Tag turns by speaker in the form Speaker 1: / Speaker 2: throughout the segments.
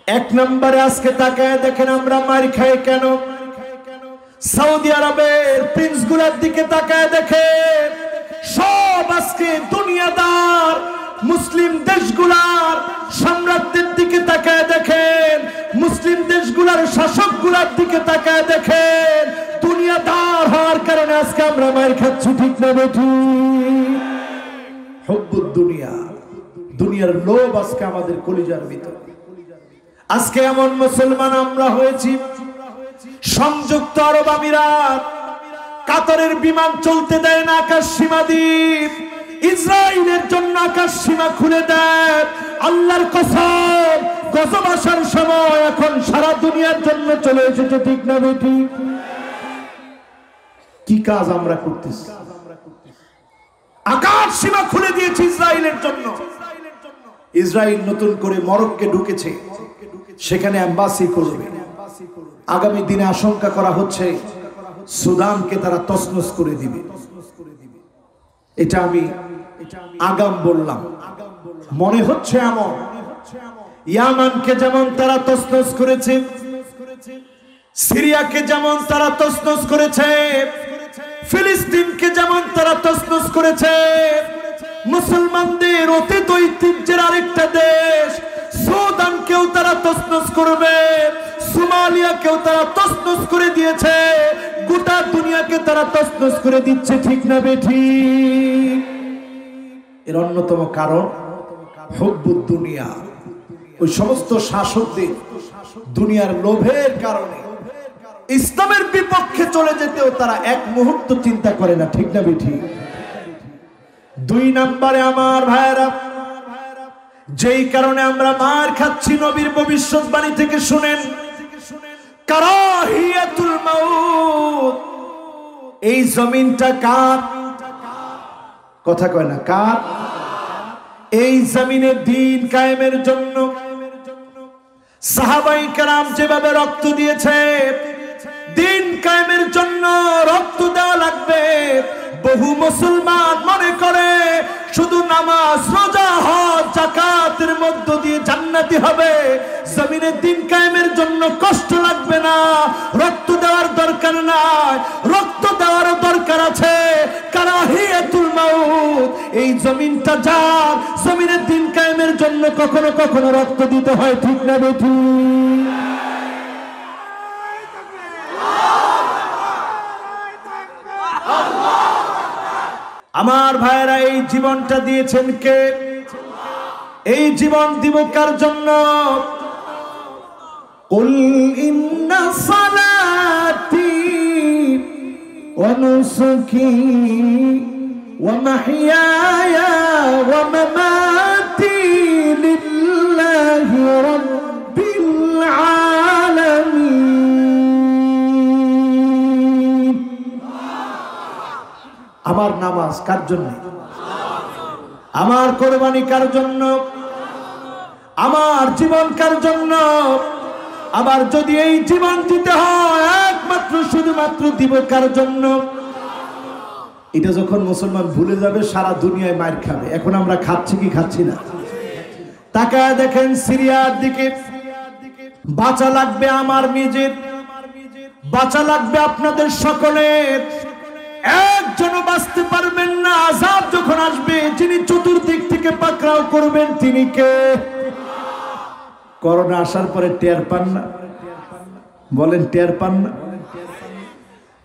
Speaker 1: এক নম্বরে আজকে তাকায় দেখেন আমরা মার খাই কেন। সৌদি আরবের প্রিন্স গুলার দিকে তাকায় দেখেন, সব আজকে দুনিয়াদার মুসলিম দেশগুলার সম্রাটদের দিকে তাকায় দেখেন, মুসলিম দেশগুলার শাসকগুলার দিকে তাকায় দেখেন, দুনিয়াদার হওয়ার কারণে আজকে আমরা মার খাচ্ছি, ঠিক না বেঠিক? হুব্বুদ দুনিয়া, দুনিয়ার লোভ আজকে আমাদের কলিজার ভিতরে। আজকে এমন মুসলমান আমরা হয়েছি, সংযুক্ত আরব আমিরাত কাতারের বিমান চলতে দেয় না, আকাশ সীমা দ্বীপ ইসরায়েলের জন্য আকাশ সীমা খুলে দেয়। আল্লাহর কসম, গজব আসার সময় এখন সারা দুনিয়ার জন্য চলে এসেছে, ঠিক না বেঠিক? কি কাজ আমরা করতেছি? আকাশ সীমা খুলে দিয়েছে ইসরায়েলের জন্য। ইসরায়েল নতুন করে মরক্কোে ঢুকেছে, সেখানে এম্বাসি করবে। আগামী দিনে আশঙ্কা করা হচ্ছে সুদানকে তারা তছনছ করে দিবে। এটা আমি আগাম বললাম, মনে হচ্ছে এমন। ইয়ামানকে যেমন তারা তছনছ করেছে, সিরিয়াকে যেমন তারা তছনছ করেছে, ফিলিস্তিনকে যেমন তারা তছনছ করেছে, মুসলমানদের অতীত ঐতিহ্যের আরেকটা দেশ সুদানকেও তারা তছনছ করবে, সোমালিয়াকেও তারা তছনছ করে দিয়েছে, গোটা দুনিয়াকে তারা তছনছ করে দিচ্ছে, ঠিক না বেঠিক? এর অন্যতম কারণ হুব্বুদ দুনিয়া। ওই সমস্ত শাসকদের দুনিয়ার লোভের কারণে ইসলামের বিপক্ষে চলে যেতেও তারা এক মুহূর্ত চিন্তা করে না, ঠিক না বেঠিক? দুই নম্বরে আমার ভাইরা, যেই কারণে আমরা মার খাচ্ছি নবীর ভবিষ্যৎবাণী থেকে শুনেন, কারাহিয়াতুল মাউত। এই জমিনটা কার? কথা কয় না, কার? এই জমিনে দ্বীন কায়েমের জন্য সাহাবায়ে কেরাম যেভাবে রক্ত দিয়েছে, দ্বীন কায়েমের জন্য রক্ত দেওয়া লাগবে। বহু মুসলমান মনে করে শুধু নামাজ, রোজা, হজ, যাকাতের মধ্য দিয়ে জান্নাতি হবে, জমিনে দ্বীন কায়েমের জন্য কষ্ট লাগবে না, রক্ত দেওয়ার দরকার নাই। রক্ত দেওয়ার দরকার আছে। কারাহিয়াতুল মাউত, এই জমিনটা যার, জমিনে দ্বীন কায়েমের জন্য কখনো কখনো রক্ত দিতে হয়, ঠিক না বেঠিক? আমার ভাইরা, এই জীবনটা দিয়েছেন কে? এই জীবন দিব কার জন্য? কুল ইন্না সালাতি ওয়া নুসুকি ওয়া মাহইয়ায়া ওয়া মামাতি লিল্লাহি রাব্বিল আলামিন। আমার নামাজ কার জন্য? আমার কোরবানি কার জন্য? আমার জীবন কার জন্য? আবার যদি এই জীবন দিতে হয় একমাত্র শুধুমাত্র দিব কার জন্য? এটা যখন মুসলমান ভুলে যাবে, সারা দুনিয়ায় মার খাবে। এখন আমরা খাচ্ছি কি খাচ্ছি না? তাকায় দেখেন সিরিয়ার দিকে। বাঁচা লাগবে আমার নিজের, বাঁচা লাগবে আপনাদের সকলের। একজনও বাঁচতে পারবেন না। আযাব যখন আসবে, যিনি চতুর্দিক থেকে পাকড়াও করবেন তিনি কে? করোনা আসার পরে টের পান না? বলেন, টের পান না?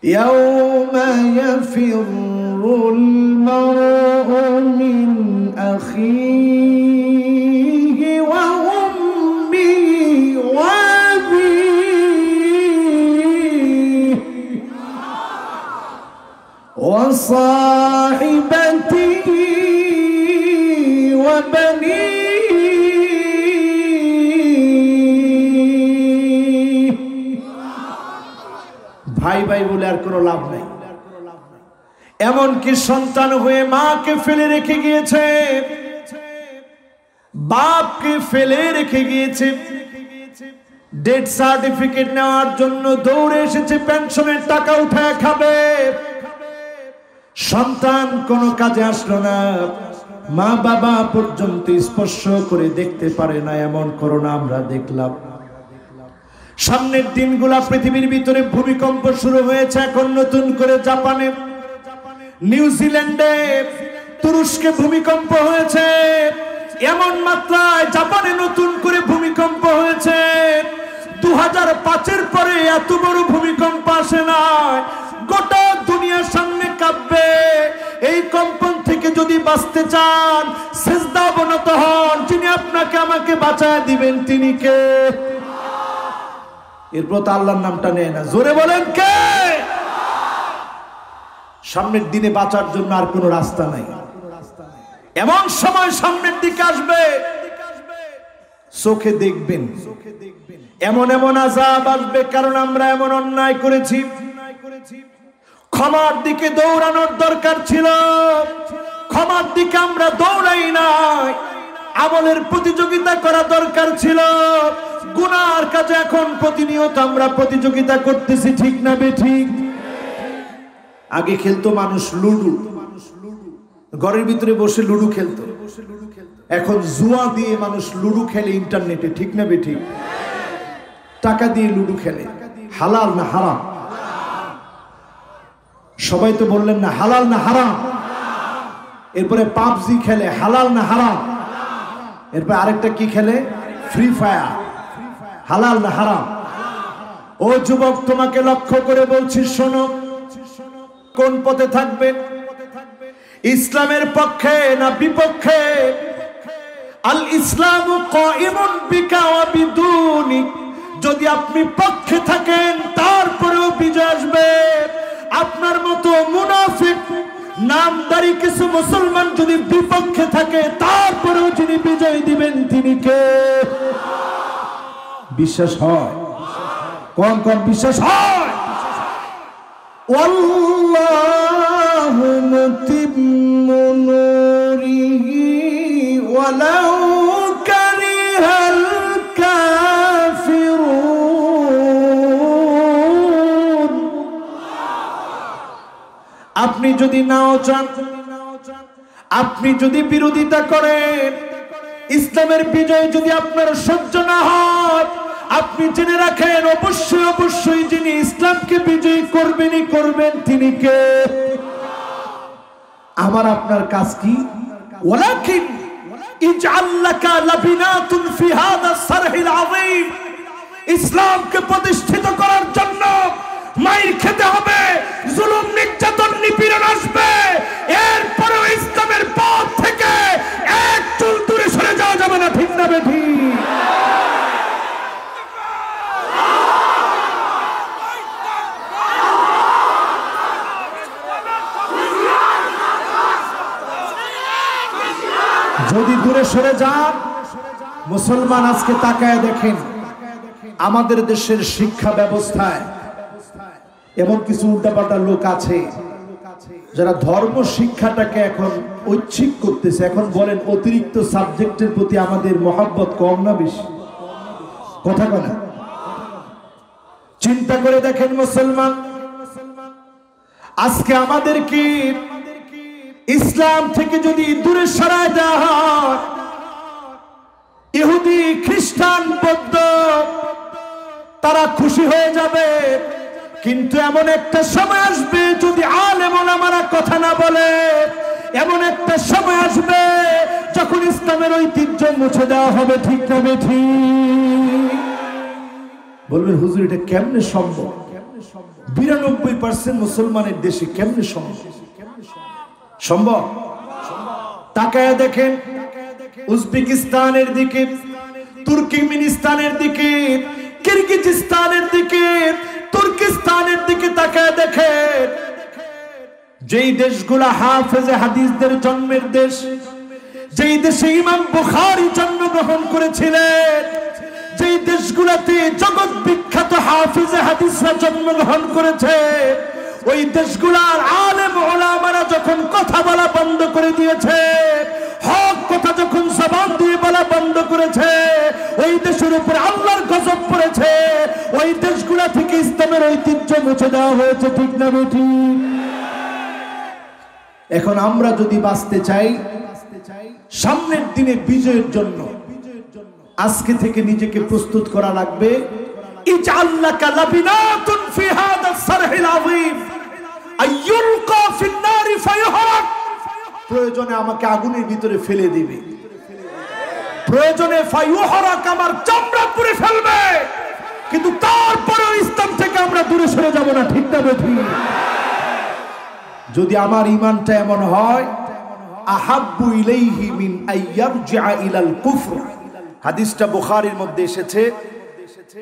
Speaker 1: ইয়াউমা ইয়াফিরুল মারউ মিন আখিহি ওয়া উম্মিহি ওয়া وصاحبته وبنيه। ভাই ভাই বলে আর কোনো লাভ নাই। এমনকি সন্তান হয়ে মাকে ফেলে রেখে গিয়েছে, বাপকে ফেলে রেখে গিয়েছে, ডেথ সার্টিফিকেট নেওয়ার জন্য দৌড়ে এসেছে, পেনশনের টাকা উঠায় খাবে। সন্তান কোনো কাজে আসলো না, মা বাবা পর্যন্ত স্পর্শ করে দেখতে পারে না, এমন করোনা আমরা দেখলাম। সামনের দিনগুলা পৃথিবীর ভিতরে ভূমিকম্প শুরু হয়েছে এখন নতুন করে। জাপানে, নিউজিল্যান্ডে, তুরস্কে ভূমিকম্প হয়েছে। এমন মাত্রায় জাপানে নতুন করে ভূমিকম্প হয়েছে। 2005-এর পরে এত বড় ভূমিকম্প আসে না। গোটা দুনিয়ার সামনে কাঁপবে। এই কম্পন থেকে যদি বাঁচতে চান, সিজদা অবনত হন। যিনি আপনাকে আমাকে বাঁচায় দিবেন তিনি কে? এরপর তো আল্লাহর নামটা নেয় না। জোরে বলেন কে? সামনের দিনে বাঁচার জন্য আর কোনো রাস্তা নাই। এমন সময় সামনের দিকে আসবে, চোখে দেখবেন এমন এমন আযাব আসবে, কারণ আমরা এমন অন্যায় করেছি। ক্ষমার দিকে দৌড়ানোর দরকার ছিল, ক্ষমার দিকে আমরা দৌড়াই নাই। আমলের প্রতিযোগিতা করা দরকার ছিল। গুনার কাজে এখন প্রতিনিয়ত আমরা প্রতিযোগিতা করতেছি, ঠিক না বেঠিক? আগে খেলতো মানুষ লুডু, ঘরের ভিতরে বসে লুডু খেলতো। এখন জুয়া দিয়ে মানুষ লুডু খেলে ইন্টারনেটে, ঠিক না বেঠিক? টাকা দিয়ে লুডু খেলে। হালাল না হারাম? সবাই তো বললেন না হালাল না হারাম। এরপরে পাবজি খেলে, হালাল না হারাম? এরপরে আরেকটা কি খেলে? Free fire. হালাল না হারাম? ও যুবক, তোমাকে লক্ষ্য করে বলছি, শোনো, কোন পথে থাকবেন? ইসলামের পক্ষে না বিপক্ষে? আল ইসলামু কাইমুন বিকা ওয়া বিদুনিক। যদি আপনি পক্ষে থাকেন তারপরেও বিজয় আসবে। আপনার মতো মুনাফিক নামদারি কিছু মুসলমান যদি বিপক্ষে থাকে, তারপরেও যিনি বিজয় দিবেন তিনি কে? বিশ্বাস হয়? কোন কোন বিশ্বাস হয়? ওয়াল্লাহু মুতিম্মু নূরিহি ওয়ালাউ কারিহাল কাফিরুন। আপনি যদি নাও চান, আপনি যদি বিরোধিতা করেন, ইসলামের বিজয় যদি আপনার সহ্য না হয়, আপনি জেনে রাখেন অবশ্যই অবশ্যই যিনি ইসলামকে বিজয়ী করবেনই করবেন তিনি কে? আমার আপনার কাজ কি? ওয়ালাকিন ইজআল লাকা লাবিনাতুন ফি হাদা সারহিল আযীম। ইসলামকে প্রতিষ্ঠিত করার জন্য মাইর খেতে হবে, জুলুম নির্যাতন নিপীড়ন আসবে, এরপরেও ইসলামের পথ থেকে এক চুল দূরে সরে যাওয়া যাবে না, ঠিক না বেঠিক? যদি দূরে সরে যান, মুসলমান আজকে তাকায় দেখেন আমাদের দেশের শিক্ষা ব্যবস্থায় এমন কিছু উল্টাপাল্টা লোক আছে যারা ধর্ম শিক্ষাটাকে এখন ঐচ্ছিক করতেছে। এখন বলেন অতিরিক্ত সাবজেক্টের প্রতি আমাদের মহব্বত কম না বেশি? কথা বলেন, চিন্তা করে দেখেন মুসলমান, আজকে আমাদের কি ইসলাম থেকে যদি দূরে সরায় দেওয়া হয়, ইহুদি খ্রিস্টান বৌদ্ধ তারা খুশি হয়ে যাবে। কিন্তু এমন একটা সময় আসবে, যদি আলেম ওলামারা কথা না বলে, এমন একটা সময় আসবে যখন ইসলামের ঐতিহ্য মুছে দেওয়া হবে, ঠিক না বেঠিক? বলবেন হুজুর এটা কেমনে সম্ভব? 92% মুসলমানের দেশে কেমনে সম্ভব? সম্ভব। তাকায় দেখেন উজবেকিস্তানের দিকে, তুর্কমেনিস্তানের দিকে, কিরগিজস্তানের দিকে, তুর্কিস্তানের দিকে তাকায় দেখেন। যেই দেশগুলা হাফেজে হাদিসদের জন্মের দেশ, যেই দেশে ইমাম বুখারী জন্মগ্রহণ করেছিলেন, যেই দেশগুলাতে জগৎ বিখ্যাত হাফেজে হাদিসরা জন্মগ্রহণ করেছে, ওই দেশগুলার আলেম ওলামারা যখন কথা বলা বন্ধ করে দিয়েছে, হক কথা যখন জবান দিয়ে বলা বন্ধ করেছে, ওই দেশের উপর আল্লাহর গজব পড়েছে। ওই দেশগুলা থেকে ইসলামের ঐতিহ্য মুছে দেওয়া হয়েছে, ঠিক না বেঠিক? এখন আমরা যদি বাঁচতে চাই, সামনের দিনে বিজয়ের জন্য আজকে থেকে নিজেকে প্রস্তুত করা লাগবে। ইজআল্লাকা লাবিনাতুন ফি হাদা সারহিল আযীম আইয়ুলকা ফিন নারি ফায়ুহরাক। প্রয়োজনে আমাকে আগুনের ভিতরে ফেলে দিবে, প্রয়োজনে ফায়ুহরাক আমার চামড়া পুড়ে ফেলবে, কিন্তু তারপরেও ইসলাম থেকে আমরা দূরে সরে যাব না। ঠিক না বেঠি? যদি আমার ঈমানটা এমন হয়, আহাব্বু ইলাইহি মিন আইয়ারজিআ ইলাল কুফর। হাদিসটা বুখারীর মধ্যে এসেছে,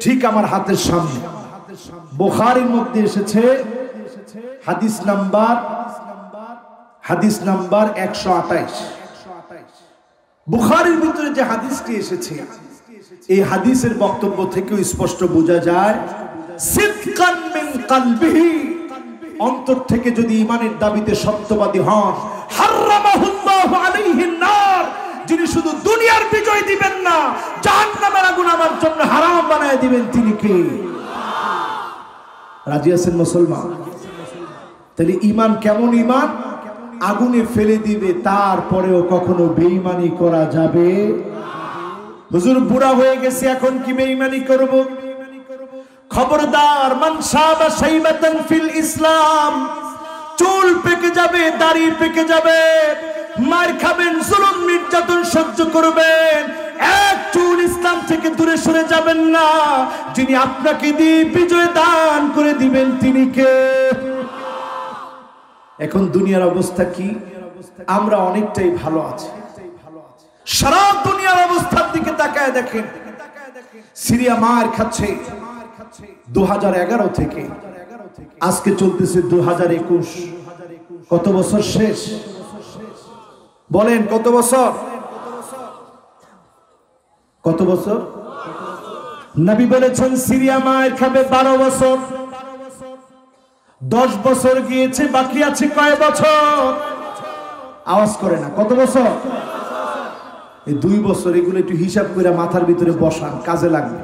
Speaker 1: ঠিক আমার হাতের সামনে বুখারীর মধ্যে এসেছে, হাদিস নাম্বার 128। বুখারীর ভিতরে যে হাদিসটি এসেছে, এই হাদিসের বক্তব্য থেকে স্পষ্ট বোঝা যায়, সিদকান মিন কলবিহি, অন্তর থেকে যদি ঈমানের দাবিতে সত্যবাদী হন, হারামাহুল্লাহু আলাইহিন নার, যিনি শুধু দুনিয়ার বিজয় দিবেন না, জাহান্নামের আগুন আমার জন্য হারাম বানায় দিবেন, তিনি কে? রাজি আছেন মুসলমান? তাহলে ঈমান কেমন ঈমান? আগুনে ফেলে দিবে, তারপরেও কখনো বেঈমানি করা যাবে? হুজুর বুড়া হয়ে গেছে, এখন কি বেঈমানি করব? খবরদার, মান শাবা শাইবাতান ফিল ইসলাম, চুল পেকে যাবে, দাড়ি পেকে যাবে, মার খাবেন, জুলুম নির্যাতন সহ্য করবেন, এক চুল ইসলাম থেকে দূরে সরে যাবেন না। যিনি আপনাকে দিয়ে বিজয় দান করে দিবেন, তিনি কে? এখন দুনিয়ার অবস্থা কি? আমরা অনেকটাই ভালো আছি। সারা দুনিয়ার অবস্থার দিকে তাকায় দেখেন, সিরিয়া মার খাচ্ছে 2011 থেকে, আজকে চলতেছে 2021। কত বছর শেষ? বলেন কত বছর? কত বছর? নবী বলেছেন সিরিয়া মায়ের খাবে 12 বছর। 10 বছর গিয়েছে, বাকি আছে কয় বছর? আওয়াজ করে না, কত বছর? এই 2 বছর, এগুলো একটু হিসাব করে মাথার ভিতরে বসান, কাজে লাগবে।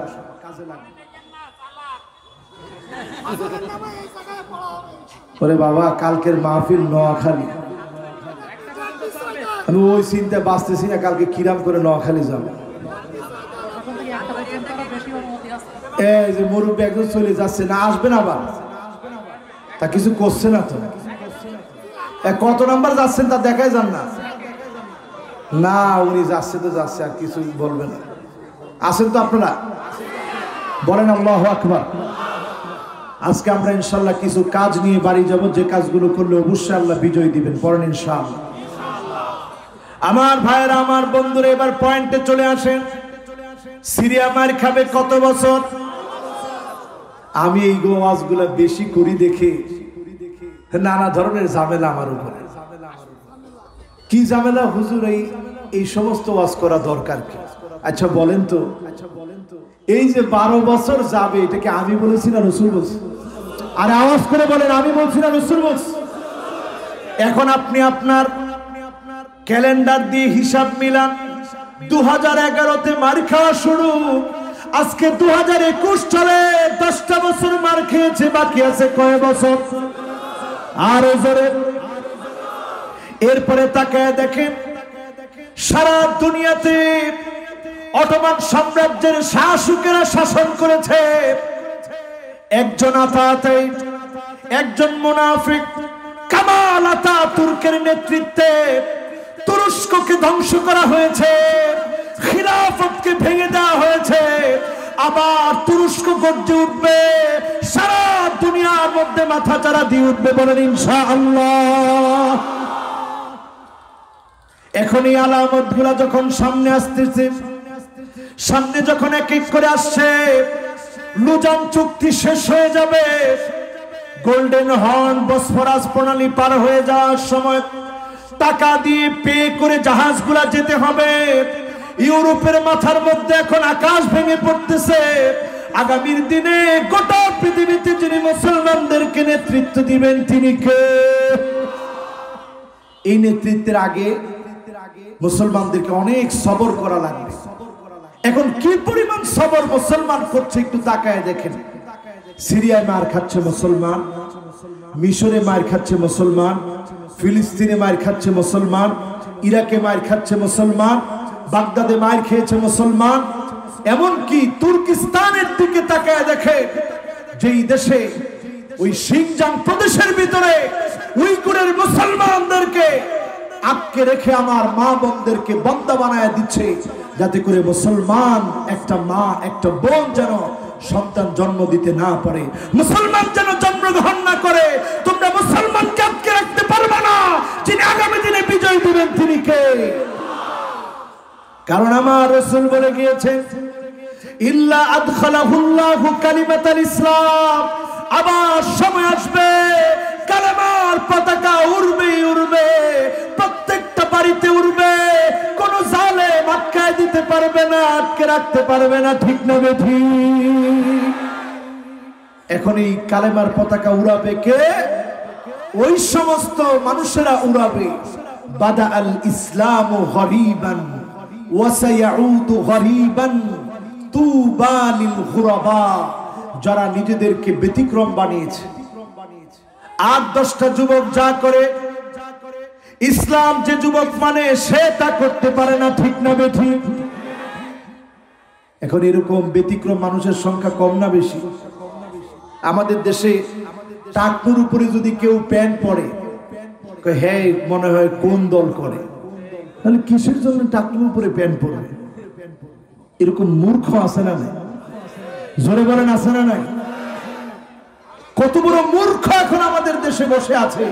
Speaker 1: ওরে বাবা, কালকের মাহফিল নোয়াখালী, আমি ওই চিন্তা বাঁচতেছি না, কালকে কিরাম করে নোয়াখালী যাবো। এই যে মুরব্বী একজন চলে যাচ্ছে না, আসবেন আবার, তা কিছু করছে না তো। কত নাম্বার যাচ্ছেন তা দেখাই যান না। না, উনি যাচ্ছে তো যাচ্ছে, আর কিছু বলবেন না। আসেন তো আপনারা, বলেন আল্লাহু আকবার। আজকে আমরা ইনশাআল্লাহ কিছু কাজ নিয়ে বাড়ি যাব, যে কাজগুলো করলে অবশ্যই আল্লাহ বিজয় দিবেন। পড়েন ইনশাআল্লাহ। আমার ভাইয়েরা, আমার বন্ধুরা, এবার পয়েন্টে চলে আসেন। সিরিয়া মার খাবে কত বছর? আমি এই ওয়াজগুলা বেশি করি দেখে নানা ধরনের ঝামেলা আমার উপরে। কি ঝামেলা হুজুর? এই সমস্ত ওয়াজ করা দরকার কি? আচ্ছা বলেন তো, এই যে 12 বছর যাবে, এটাকে আমি বলেছি না রাসূল বলছে? আর আওয়াজ করে বলেন, আমি বলছি না রাসূল বলছে? এখন আপনি আপনার ক্যালেন্ডার দিয়ে হিসাব মিলান। 2011-তে মার খাওয়া শুরু, আজকে 2021 সালে 10টা বছর মার খেয়েছে, বাকি আছে কয় বছর? আর জোরে। এরপরে তাকায় দেখেন, সারা দুনিয়াতে অটোমান সাম্রাজ্যের শাসকেরা শাসন করেছে। একজন আতাতাইট, একজন মুনাফিক কামাল আতাতুর্কের নেতৃত্বে তুরস্ককে ধ্বংস করা হয়েছে, খিলাফতকে ভেঙে দেওয়া হয়েছে। আবার তুরস্ক গর্জে উঠবে, সারা দুনিয়ার মধ্যে মাথা চারা দিয়ে উঠবে। বলেন ইনশাআল্লাহ। এখন এই আলামত গুলা যখন সামনে আসতেছে, সামনে যখন এক এক করে আসছে, লুজান চুক্তি শেষ হয়ে যাবে, গোল্ডেন হর্ন বসফরাস প্রণালী পার হয়ে যাওয়ার সময় টাকা দিয়ে পে করে জাহাজগুলা যেতে হবে। ইউরোপের মাথার মধ্যে এখন আকাশ ভেঙে পড়তেছে। আগামীর দিনে গোটা পৃথিবীতে যিনি মুসলমানদেরকে নেতৃত্ব দিবেন, তিনি কে? এই নেতৃত্বের আগে মুসলমানদেরকে অনেক সবর করা লাগবে। এখন কি পরিমাণ সবর মুসলমান করছে একটু তাকায় দেখেন। সিরিয়ায় মার খাচ্ছে মুসলমান, মিশরে মার খাচ্ছে মুসলমান, ফিলিস্তিনে মার খাচ্ছে মুসলমান, ইরাকে মার খাচ্ছে মুসলমান, বাগদাদে মার খেয়েছে মুসলমান, এমনকি তুর্কিস্তানের দিকে তাকায় দেখে, যেই দেশে ওই সিনজাং প্রদেশের ভিতরে উইগুরের মুসলমানদেরকে আটকে রেখে আমার মা বোনদেরকে বন্দা বানায় দিচ্ছে, যাতে করে মুসলমান একটা মা একটা বোন যেন সন্তান জন্ম দিতে না পারে, মুসলমান যেন জন্মগ্রহণ না করে। তোমরা মুসলমানকে আটকে রাখতে পারবে না, যিনি আগামী দিনে বিজয় দিবেন তিনি কে? কারণ আমার রাসূল বলে গিয়েছেন, ইল্লা আদখালাহুল্লাহু কালিমাতাল ইসলাম, আবার সময় আসবে কালেমার পতাকা উড়বে উড়বে, প্রত্যেকটা বাড়িতে উড়বে, কোন জালেম আটকায় দিতে পারবে না, আটকে রাখতে পারবে না, ঠিক না বেঠিক? এখন এই কালেমার পতাকা উড়াবে কে? ওই সমস্ত মানুষেরা উড়াবে। বাদা আল ইসলামু গরীবান ওয়া সায়াউদু গরীবান তুবা লিল গুরাবা, যারা নিজেদেরকে ব্যতিক্রম বানিয়েছে। 8-10টা যুবক যা করে, ইসলাম যে যুবক মানে সে তা করতে পারে না, ঠিক না বেঠিক? এখন এরকম ব্যতিক্রম মানুষের সংখ্যা কম না বেশি? আমাদের দেশে টাকনুর উপরে যদি কেউ প্যান্ট পরে, হ্যাঁ মনে হয় কোন দল করে, তাহলে কিসের জন্য টাকনুর উপরে প্যান্ট পরবে? এরকম মূর্খ আছে না নাই? জোরে বলেন আছে না নাই? কত বড় মূর্খ এখন আমাদের দেশে বসে আছে।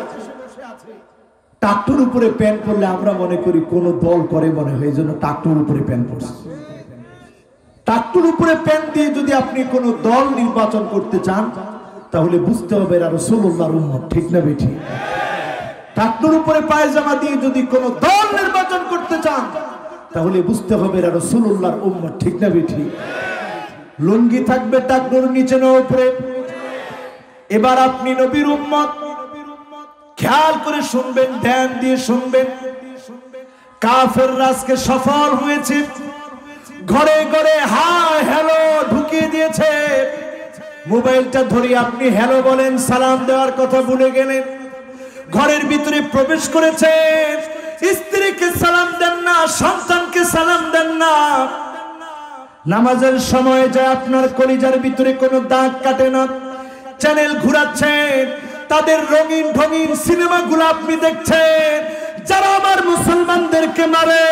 Speaker 1: টাকটুর উপরে প্যান্ট পরলে আমরা মনে করি কোন দল করে মনে হয়, এই জন্য টাকটুর উপরে প্যান্ট পরছে। টাকটুর উপরে প্যান্ট দিয়ে যদি আপনি কোন দল নির্বাচন করতে চান, তাহলে বুঝতে হবে এরা রাসূলুল্লাহর উম্মত, ঠিক না বেঠিক? টাকটুর উপরে পায়জামা দিয়ে যদি কোন দল নির্বাচন করতে চান, তাহলে বুঝতে হবে এরা রাসূলুল্লাহর উম্মত, ঠিক না বেঠিক? লুঙ্গি থাকবে টাকটুর নিচে না উপরে। এবার আপনি নবীর উম্মত, খেয়াল করে শুনবেন, ধ্যান দিয়ে শুনবেন। কাফেররা আজকে সফল হয়েছে, ঘরে ঘরে হাই হ্যালো ঢুকিয়ে দিয়েছে। মোবাইলটা ধরে আপনি হ্যালো বলেন, সালাম দেওয়ার কথা ভুলে গেলেন। ঘরের ভিতরে প্রবেশ করেছেন, স্ত্রীকে সালাম দেন না, সন্তানকে সালাম দেন না। নামাজের সময় যায় আপনার কলিজার ভিতরে কোনো দাগ কাটে না। চ্যানেল ঘুরাচ্ছেন, তাদের রঙিন ঢঙিন সিনেমাগুলো আপনি দেখছেন। যারা আমার মুসলমানদেরকে মারে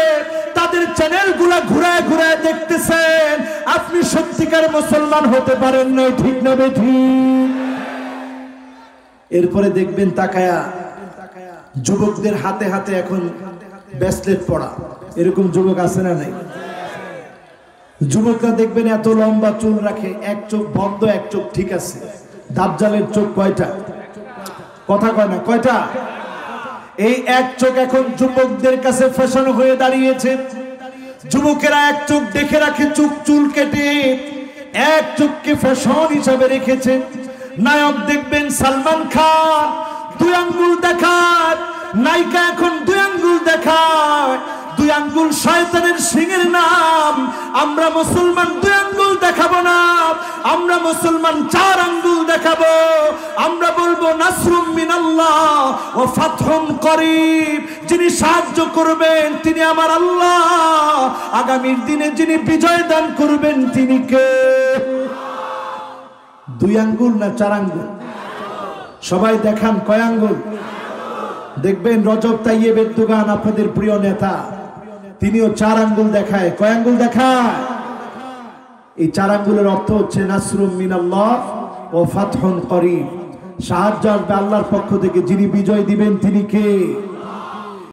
Speaker 1: তাদের চ্যানেলগুলো ঘুরায় ঘুরায় দেখতেছেন। আপনি সত্যিকার মুসলমান হতে পারেন না, ঠিক না বেঠিক? এরপরে দেখবেন তাকায়া যুবকদের হাতে হাতে এখন ব্রেসলেট পরা, এরকম যুবক আছে না নাই? যুবকরা দেখবেন এত লম্বা চুল রাখে, এক চোখ বন্ধ এক চোখ ঠিক আছে। দাজ্জালের চোখ কয়টা? কথা কয় না, কয়টা? এই এক চোখ এখন যুবকদের কাছে ফ্যাশন হয়ে দাঁড়িয়েছে। যুবকেরা এক চোখ দেখে রাখে, চুল কেটে এক চোখকে ফ্যাশন হিসাবে রেখেছে। নায়ক দেখবেন সালমান খান 2 আঙ্গুল দেখায়, নায়িকা এখন 2 আঙ্গুল দেখায়। 2 আঙ্গুল শয়তানের সিংহের নাম। আমরা মুসলমান 2 আঙ্গুল দেখাবো না, আমরা মুসলমান 4 আঙ্গুল দেখাবো। আমরা বলবো নাসরুম মিনাল্লাহ ওয়া ফাতহুন করিব, যিনি সাহায্য করবেন তিনি আমার আল্লাহ, আগামীর দিনে যিনি বিজয় দান করবেন তিনি কে? 2 আঙ্গুল না 4 আঙ্গুল? সবাই দেখান কয় আঙ্গুল? দেখবেন রজব তাইয়েব এরদোগান আপনাদের প্রিয় নেতা, তিনিও 4 আঙ্গুল দেখায়। কয় আঙ্গুল দেখায়? এই 4 আঙ্গুলের অর্থ হচ্ছে নাসরুম মিনাল্লাহ ওয়া ফাতহুন করিব, সাহায্য আসবে আল্লাহর পক্ষ থেকে, যিনি বিজয় দিবেন তিনি কে?